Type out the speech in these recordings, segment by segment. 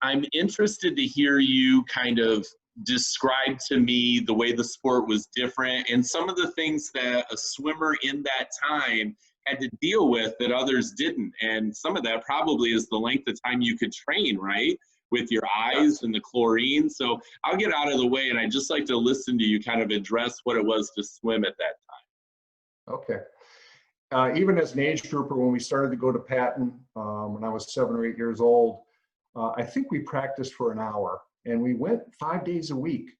I'm interested to hear you kind of describe to me the way the sport was different and some of the things that a swimmer in that time had to deal with that others didn't. And some of that probably is the length of time you could train, right? With your eyes and the chlorine. So I'll get out of the way, and I'd just like to listen to you kind of address what it was to swim at that time. Okay. Even as an age grouper, when we started to go to Patton, when I was 7 or 8 years old, I think we practiced for an hour, and we went 5 days a week.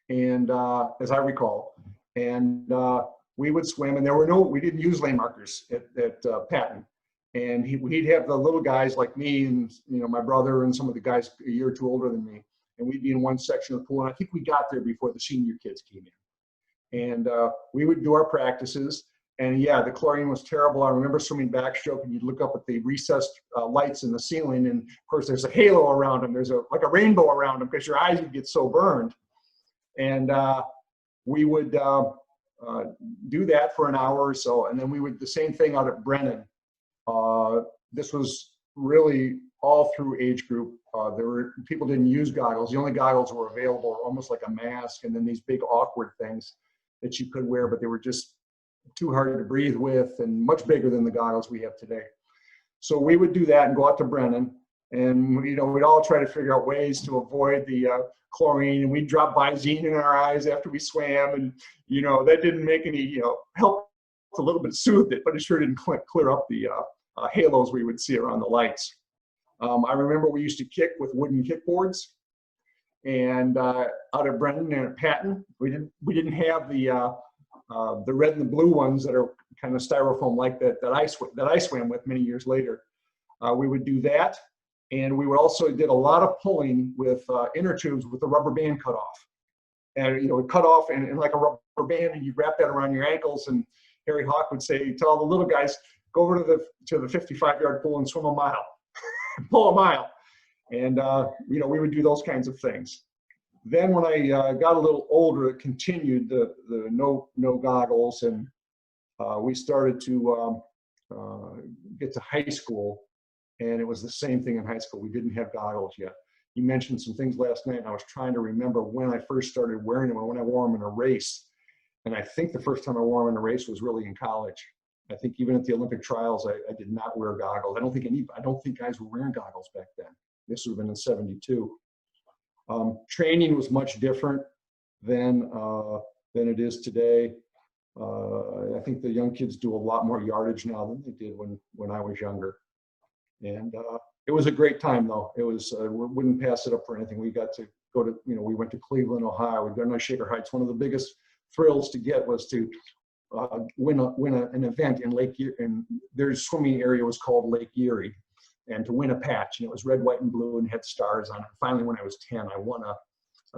And as I recall, and we would swim, and we didn't use lane markers at Patton. And he'd have the little guys like me and, you know, my brother and some of the guys a year or two older than me. And we'd be in one section of the pool. And I think we got there before the senior kids came in. And we would do our practices. And yeah, the chlorine was terrible. I remember swimming backstroke, and you'd look up at the recessed lights in the ceiling. And of course, there's a halo around them. There's like a rainbow around them because your eyes would get so burned. And we would do that for an hour or so. And then we would the same thing out at Brennan. This was really all through age group. People didn't use goggles. The only goggles that were available were almost like a mask, and then these big awkward things that you could wear, but they were just too hard to breathe with and much bigger than the goggles we have today. So we would do that and go out to Brennan, and you know, we'd all try to figure out ways to avoid the chlorine, and we'd drop Visine in our eyes after we swam, and you know, that didn't make any, you know, help a little bit, soothed it, but it sure didn't clear up the halos we would see around the lights. I remember we used to kick with wooden kickboards, and out at Brennan and at Patton, we didn't have the red and the blue ones that are kind of styrofoam like that I swam with many years later. We would do that, and we would also did a lot of pulling with inner tubes with the rubber band cut off, and you know, it cut off and like a rubber band, and you wrap that around your ankles. And Harry Hawk would say, tell all the little guys, go over to the 55-yard pool and swim a mile, pull a mile. And, you know, we would do those kinds of things. Then when I got a little older, it continued the no goggles, and we started to get to high school, and it was the same thing in high school. We didn't have goggles yet. You mentioned some things last night, and I was trying to remember when I first started wearing them or when I wore them in a race. And I think the first time I wore them in a race was really in college. I think even at the Olympic trials, I did not wear goggles. I don't think guys were wearing goggles back then. This would have been in '72. Training was much different than it is today. I think the young kids do a lot more yardage now than they did when I was younger. And it was a great time, though. It was, we wouldn't pass it up for anything. We got to go to, you know, we went to Cleveland, Ohio. We got on Shaker Heights. One of the biggest thrills to get was to win an event in Lake Erie, and their swimming area was called Lake Erie, and to win a patch, and it was red, white, and blue, and had stars on it. Finally, when I was 10, I won a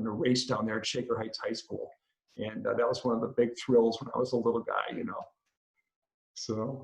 race down there at Shaker Heights High School, and that was one of the big thrills when I was a little guy, you know. So